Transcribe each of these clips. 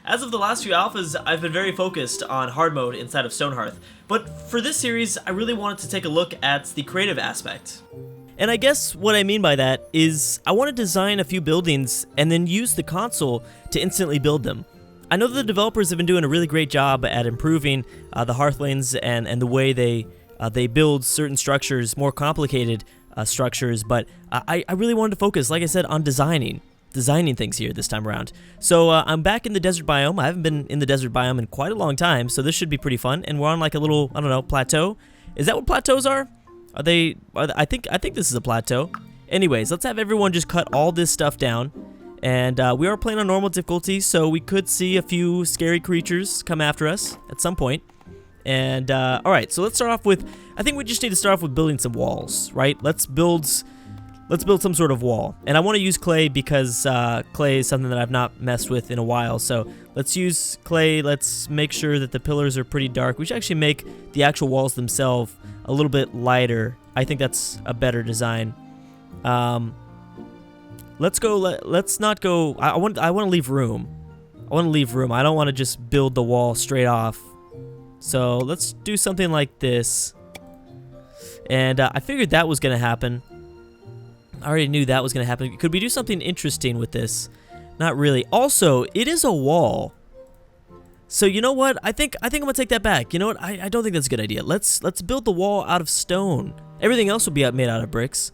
As of the last few alphas, I've been very focused on hard mode inside of Stonehearth, but for this series, I really wanted to take a look at the creative aspect. And I guess what I mean by that is I want to design a few buildings and then use the console to instantly build them. I know that the developers have been doing a really great job at improving the Hearthlings and the way they build certain structures, more complicated structures, but I really wanted to focus, like I said, on designing things here this time around. So I'm back in the desert biome. I haven't been in the desert biome in quite a long time, so this should be pretty fun. And we're on like a little, I don't know, plateau. Is that what plateaus are? I think this is a plateau. Anyways, let's have everyone just cut all this stuff down. And we are playing on normal difficulty, so we could see a few scary creatures come after us at some point. And alright, so let's start off with, I think we just need to start off with building some walls, right? Let's build some sort of wall. And I want to use clay because clay is something that I've not messed with in a while. So let's use clay. Let's make sure that the pillars are pretty dark. We should actually make the actual walls themselves a little bit lighter. I think that's a better design. Let's not go. I want to leave room. I don't want to just build the wall straight off. So let's do something like this. And I figured that was gonna happen. I already knew that was gonna happen. Could we do something interesting with this? Not really. Also, it is a wall. So you know what? I think I'm gonna take that back. You know what? I don't think that's a good idea. Let's build the wall out of stone. Everything else will be made out of bricks.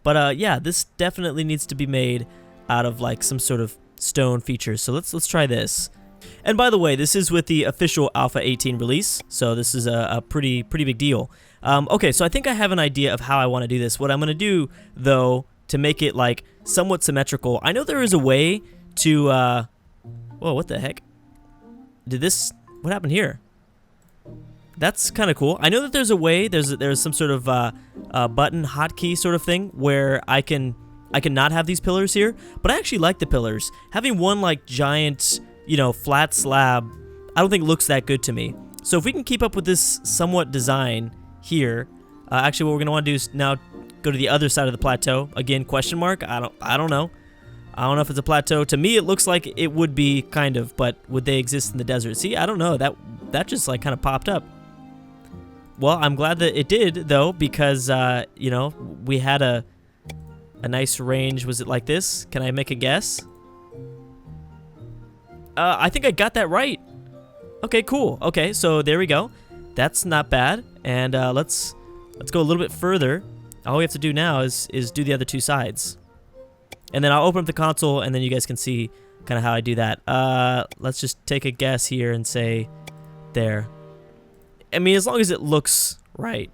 But yeah, this definitely needs to be made out of like some sort of stone features. So let's try this. And by the way, this is with the official Alpha 18 release, so this is a pretty big deal. Okay, so I think I have an idea of how I want to do this. What I'm going to do, though, to make it like somewhat symmetrical, I know there is a way to, whoa, what the heck? What happened here? That's kind of cool. I know that there's a way, there's some sort of button hotkey sort of thing where I can not have these pillars here, but I actually like the pillars. Having one like giant, you know, flat slab, I don't think looks that good to me. So if we can keep up with this somewhat design here, actually what we're gonna want to do is now go to the other side of the plateau. Again, question mark. I don't know. I don't know if it's a plateau. To me, it looks like it would be kind of, but would they exist in the desert? See, I don't know. That just like kind of popped up. Well, I'm glad that it did though, because you know, we had a nice range. Was it like this? Can I make a guess? I think I got that right. Okay, cool. Okay, so there we go. That's not bad. And let's go a little bit further. All we have to do now is do the other two sides. And then I'll open up the console, and then you guys can see kind of how I do that. Let's just take a guess here and say there. I mean, as long as it looks right?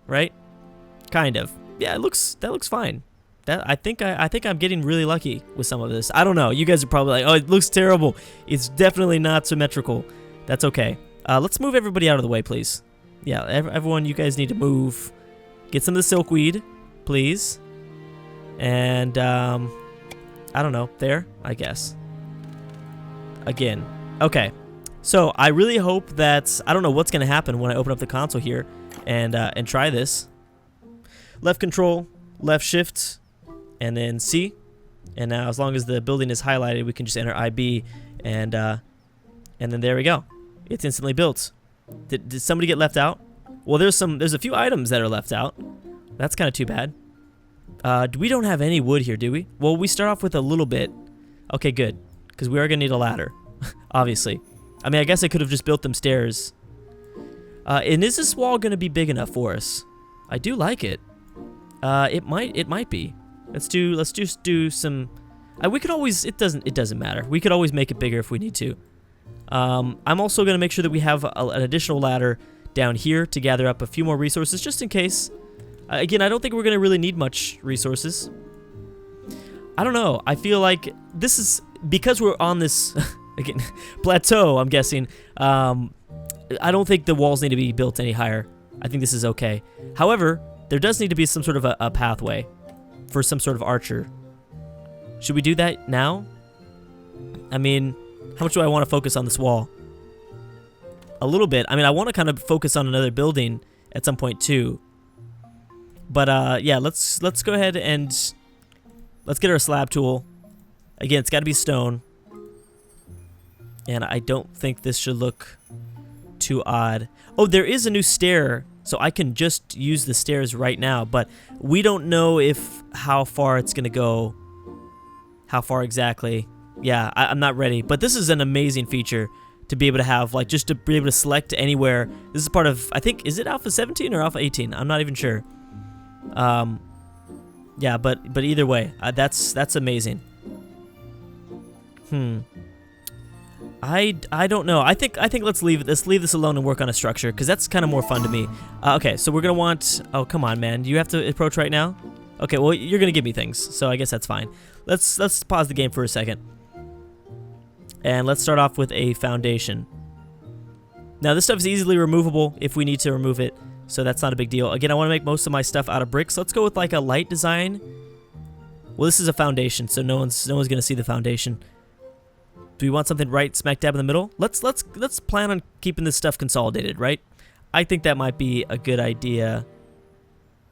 Kind of. Yeah, that looks fine. I think I'm getting really lucky with some of this. I don't know. You guys are probably like, oh, it looks terrible. It's definitely not symmetrical. That's okay. Let's move everybody out of the way, please. Yeah, everyone, you guys need to move. Get some of the silkweed, please. And, I don't know. There, I guess. Again. Okay. So, I really hope that... I don't know what's going to happen when I open up the console here and try this. Left control, left shift, and then C. And now, as long as the building is highlighted, we can just enter IB, and then there we go. It's instantly built. Did somebody get left out? Well, there's a few items that are left out. That's kind of too bad. We don't have any wood here, do we? Well, we start off with a little bit. Okay, good, because we are gonna need a ladder, obviously. I mean, I guess I could have just built them stairs. And is this wall gonna be big enough for us? I do like it. It might be. Let's just do some. We could always. It doesn't matter. We could always make it bigger if we need to. I'm also gonna make sure that we have an additional ladder down here to gather up a few more resources, just in case. Again, I don't think we're gonna really need much resources. I don't know. I feel like this is because we're on this again plateau. I'm guessing. I don't think the walls need to be built any higher. I think this is okay. However, there does need to be some sort of a pathway for some sort of archer. Should we do that now? I mean, how much do I want to focus on this wall? A little bit. I mean, I want to kind of focus on another building at some point too. But yeah, let's go ahead and let's get our slab tool. Again, it's got to be stone. And I don't think this should look too odd. Oh, there is a new stair, so I can just use the stairs right now, but we don't know how far it's gonna go. How far exactly. Yeah, I'm not ready, but this is an amazing feature to be able to have, like, just to be able to select anywhere. This is part of, I think, is it Alpha 17 or Alpha 18? I'm not even sure. Yeah, but either way, that's amazing. I don't know. I think let's leave this alone and work on a structure, because that's kind of more fun to me. Okay, so we're gonna want. Oh, come on, man. You have to approach right now. Okay, well, you're gonna give me things, so I guess that's fine. Let's pause the game for a second, and let's start off with a foundation. Now, this stuff is easily removable if we need to remove it, so that's not a big deal. Again, I want to make most of my stuff out of bricks. Let's go with like a light design. Well, this is a foundation, so no one's gonna see the foundation. Do we want something right smack dab in the middle? Let's plan on keeping this stuff consolidated, right? I think that might be a good idea.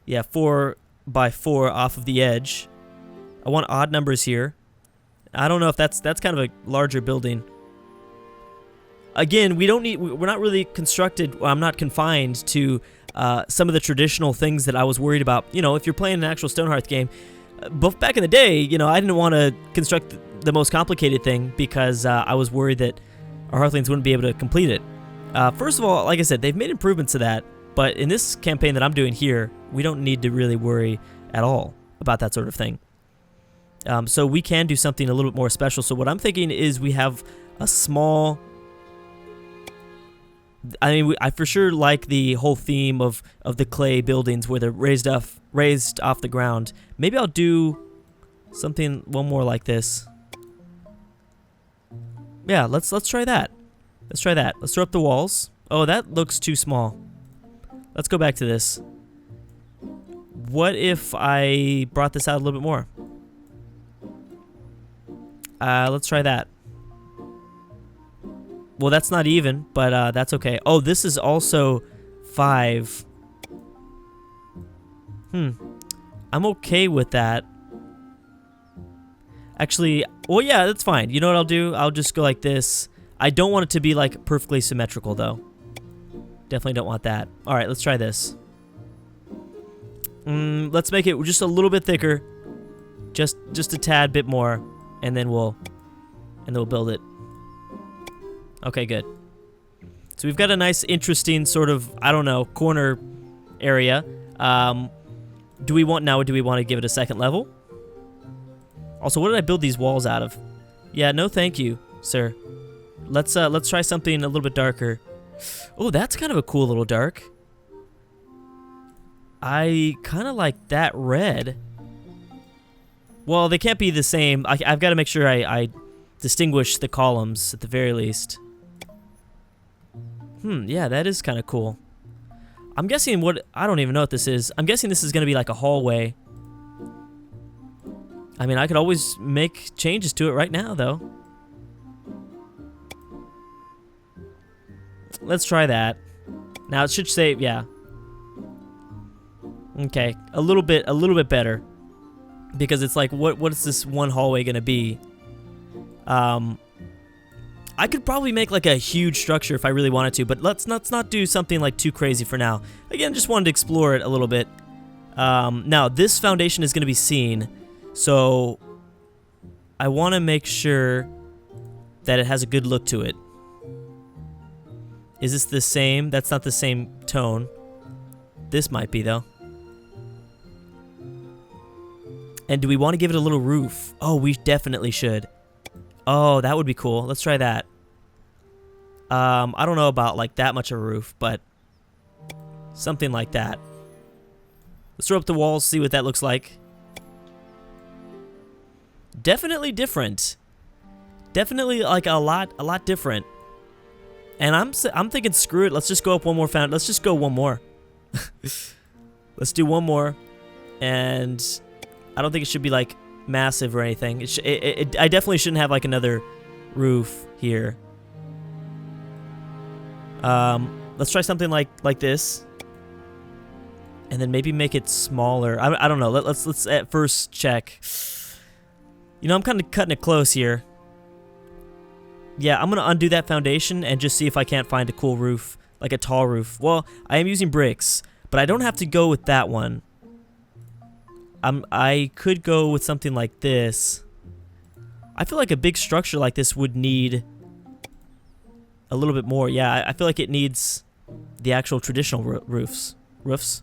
Yeah, 4 by 4 off of the edge. I want odd numbers here. I don't know if that's kind of a larger building. Again, we're not really constructed. Well, I'm not confined to some of the traditional things that I was worried about. You know, if you're playing an actual Stonehearth game, but back in the day, you know, I didn't want to construct the most complicated thing because I was worried that our Hearthlings wouldn't be able to complete it. First of all, like I said, they've made improvements to that, but in this campaign that I'm doing here, we don't need to really worry at all about that sort of thing. So we can do something a little bit more special. So what I'm thinking is we have a small... I mean, I for sure like the whole theme of the clay buildings where they're raised off the ground. Maybe I'll do one more like this. Yeah, let's try that. Let's try that. Let's throw up the walls. Oh, that looks too small. Let's go back to this. What if I brought this out a little bit more? Let's try that. Well, that's not even, but that's okay. Oh, this is also 5. I'm okay with that. Actually, well, yeah, that's fine. You know what I'll do? I'll just go like this. I don't want it to be, like, perfectly symmetrical, though. Definitely don't want that. All right, let's try this. Let's make it just a little bit thicker. Just a tad bit more, and then we'll build it. Okay, good. So we've got a nice, interesting sort of, I don't know, corner area. Do we want to give it a second level? Also, what did I build these walls out of? Yeah, no thank you, sir. Let's try something a little bit darker. Oh, that's kind of a cool little dark. I kind of like that red. Well, they can't be the same. I've got to make sure I distinguish the columns at the very least. Yeah, that is kind of cool. I'm guessing I don't even know what this is. I'm guessing this is going to be like a hallway. I mean, I could always make changes to it right now, though. Let's try that. Now, it should say, yeah. Okay, a little bit better. Because it's like, what is this one hallway going to be? I could probably make like a huge structure if I really wanted to, but let's not do something like too crazy for now. Again, just wanted to explore it a little bit. Now, this foundation is going to be seen, so I want to make sure that it has a good look to it. Is this the same? That's not the same tone. This might be, though. And do we want to give it a little roof? Oh, we definitely should. Oh, that would be cool. Let's try that. I don't know about like that much of a roof, but something like that. Let's throw up the walls, see what that looks like. Definitely different. Definitely like a lot different. And I'm thinking, screw it. Let's just go up one more fountain. Let's just go one more. Let's do one more, and I don't think it should be like massive or anything. I definitely shouldn't have like another roof here. Let's try something like this, and then maybe make it smaller. I don't know. Let's at first check. You know, I'm kind of cutting it close here. Yeah, I'm going to undo that foundation and just see if I can't find a cool roof, like a tall roof. Well, I am using bricks, but I don't have to go with that one. I could go with something like this. I feel like a big structure like this would need a little bit more. Yeah, I feel like it needs the actual traditional roofs. Roofs?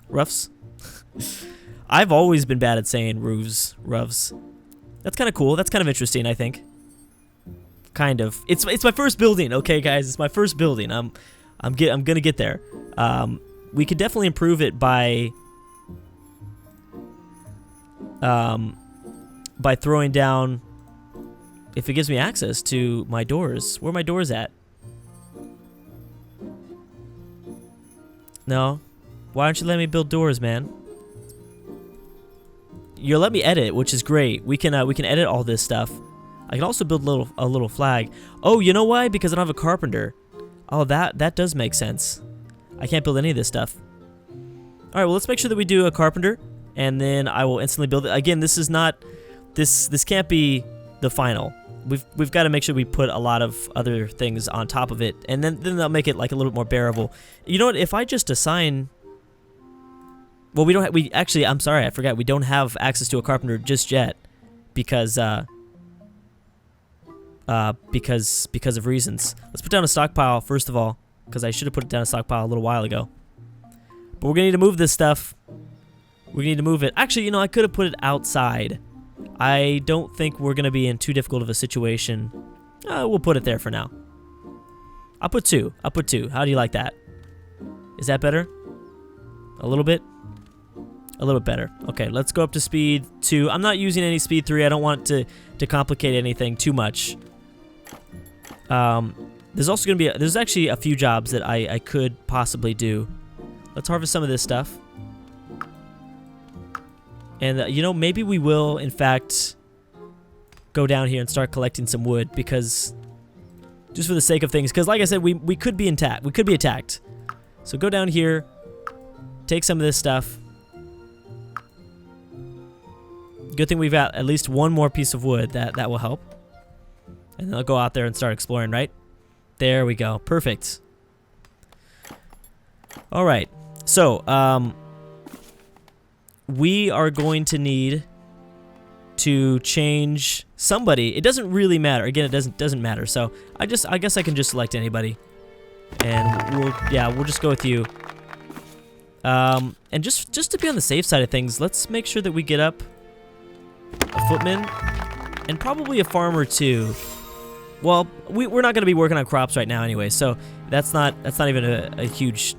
I've always been bad at saying roofs. That's kind of cool. That's kind of interesting, I think. Kind of. It's my first building, okay, guys? It's my first building. I'm gonna get there. We could definitely improve it by throwing down. If it gives me access to my doors. Where are my doors at? No. Why don't you let me build doors, man? You'll let me edit, which is great. We can edit all this stuff. I can also build a little flag. Oh, you know why? Because I don't have a carpenter. Oh, that does make sense. I can't build any of this stuff. All right, well, let's make sure that we do a carpenter, and then I will instantly build it. Again, this is not this can't be the final. We've got to make sure we put a lot of other things on top of it, and then that'll make it like a little bit more bearable. You know what? If I just assign, well, we don't. Actually, I'm sorry, I forgot. We don't have access to a carpenter just yet, because of reasons. Let's put down a stockpile first of all, because I should have put down a stockpile a little while ago. But we're gonna need to move this stuff. We need to move it. Actually, you know, I could have put it outside. I don't think we're gonna be in too difficult of a situation. We'll put it there for now. I'll put 2. I'll put 2. How do you like that? Is that better? A little bit? A little bit better. Okay, let's go up to speed 2. I'm not using any speed 3. I don't want to complicate anything too much. There's also gonna be there's actually a few jobs that I could possibly do. Let's harvest some of this stuff. And, you know, maybe we will, in fact, go down here and start collecting some wood, because, just for the sake of things, because, like I said, we could be attacked. We could be attacked. So go down here, take some of this stuff. Good thing we've got at least one more piece of wood. That will help. And then I'll go out there and start exploring, right? There we go. Perfect. All right. So, we are going to need to change somebody. It doesn't really matter. Again, it doesn't matter. So I guess I can just select anybody, and we'll just go with you. And just to be on the safe side of things, let's make sure that we get up a footman and probably a farmer too. Well, we're not going to be working on crops right now anyway, so that's not even a huge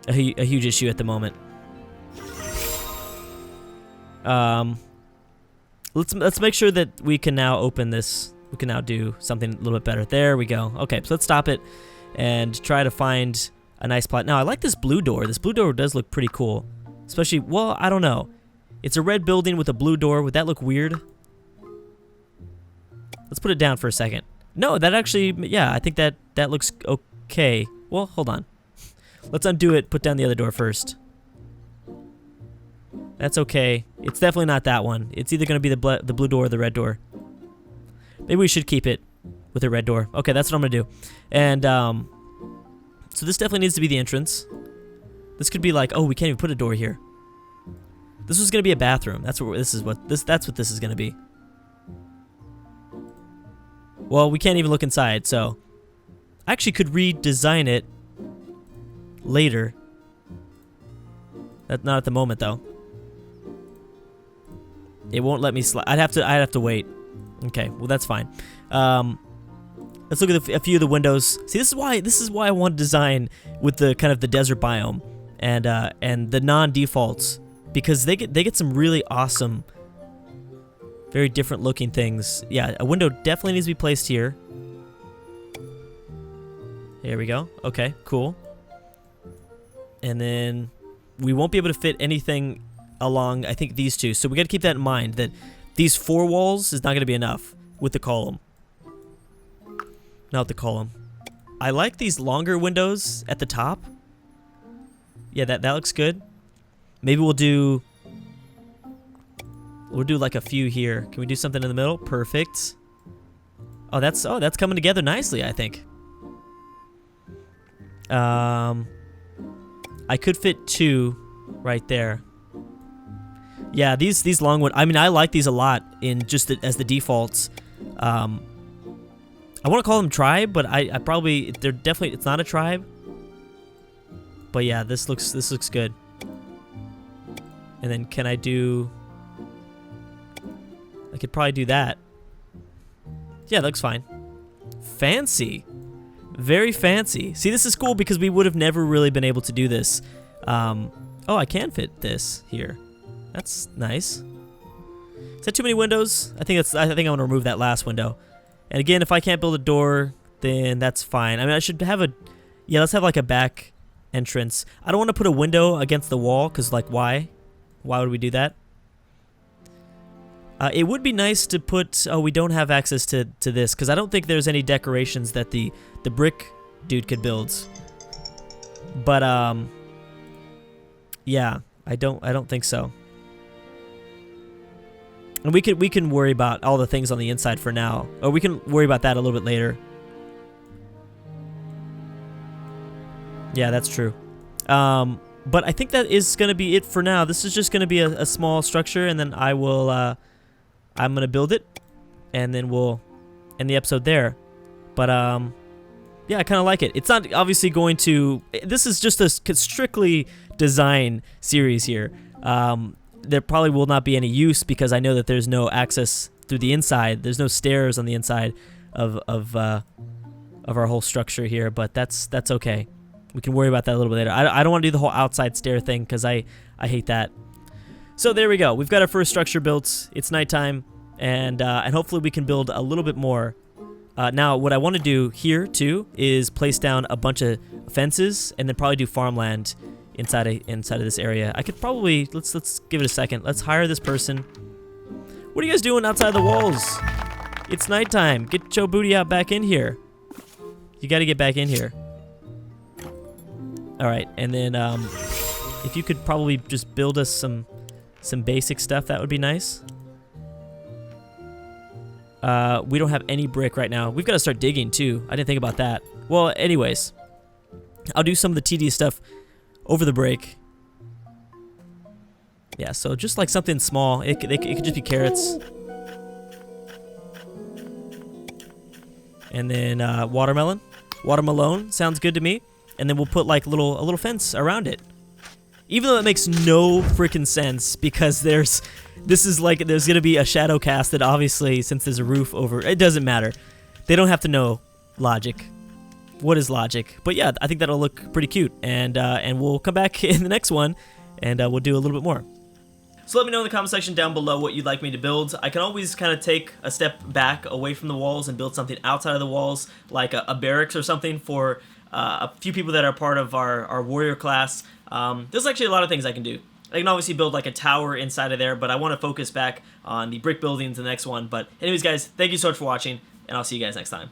issue at the moment. Let's make sure that we can now open this. We can now do something a little bit better. There we go. Okay, so let's stop it and try to find a nice plot. Now, I like this blue door. This blue door does look pretty cool. Especially, well, I don't know. It's a red building with a blue door. Would that look weird? Let's put it down for a second. No, that actually, yeah, I think that looks okay. Well, hold on. Let's undo it, put down the other door first. That's okay. It's definitely not that one. It's either going to be the blue door or the red door. Maybe we should keep it with a red door. Okay, that's what I'm going to do. And, so this definitely needs to be the entrance. This could be like, oh, we can't even put a door here. This was going to be a bathroom. That's what this is going to be. Well, we can't even look inside, so I actually could redesign it later. Not at the moment though. It won't let me slide. I'd have to wait. Okay, well that's fine. Let's look at a few of the windows. See, this is why I want to design with the kind of the desert biome and the non-defaults, because they get some really awesome, very different looking things. Yeah, a window definitely needs to be placed here. There we go. Okay, cool. And then we won't be able to fit anything along, I think, these two. So we got to keep that in mind, that these 4 walls is not going to be enough with the column. Not the column. I like these longer windows at the top. Yeah, that looks good. Maybe we'll do like a few here. Can we do something in the middle? Perfect. Oh, that's coming together nicely, I think. I could fit 2 right there. Yeah, these longwood. I mean, I like these a lot in just as the defaults. I want to call them tribe, but I probably they're definitely it's not a tribe. But yeah, this looks good. And then can I do? I could probably do that. Yeah, that looks fine. Fancy. Very fancy. See, this is cool because we would have never really been able to do this. Oh, I can fit this here. That's nice. Is that too many windows? I think I'm gonna remove that last window. And again, if I can't build a door, then that's fine. I mean, I should have a... Yeah, let's have like a back entrance. I don't want to put a window against the wall because, like, why? Why would we do that? It would be nice to put... Oh, we don't have access to this because I don't think there's any decorations that the brick dude could build. But yeah, I don't think so. And we can worry about all the things on the inside for now, or we can worry about that a little bit later. Yeah, that's true. But I think that is gonna be it for now. This is just gonna be a small structure, and then I will I'm gonna build it, and then we'll end the episode there. But yeah, I kind of like it. It's not obviously going to... This is just a strictly design series here. There probably will not be any use because I know that there's no access through the inside. There's no stairs on the inside of our whole structure here, but that's okay. We can worry about that a little bit later. I don't want to do the whole outside stair thing because I hate that. So there we go. We've got our first structure built. It's nighttime, and hopefully we can build a little bit more. Now, what I want to do here too is place down a bunch of fences and then probably do farmland inside of this area. I could probably let's give it a second. Let's hire this person. What are you guys doing outside the walls? It's nighttime. Get your booty out back in here. You got to get back in here. All right, and then if you could probably just build us some basic stuff, that would be nice. We don't have any brick right now. We've got to start digging too. I didn't think about that. Well, anyways, I'll do some of the tedious stuff over the break. Yeah, so just like something small. It could just be carrots. And then watermelon. Watermelon sounds good to me. And then we'll put like a little fence around it. Even though it makes no freaking sense because there's gonna be a shadow cast that obviously, since there's a roof over, it doesn't matter. They don't have to know logic. What is logic? But yeah, I think that'll look pretty cute, and we'll come back in the next one, and we'll do a little bit more. So let me know in the comment section down below what you'd like me to build. I can always kind of take a step back away from the walls and build something outside of the walls, like a barracks or something for a few people that are part of our warrior class. There's actually a lot of things I can do. I can obviously build like a tower inside of there, but I want to focus back on the brick buildings in the next one. But anyways, guys, thank you so much for watching, and I'll see you guys next time.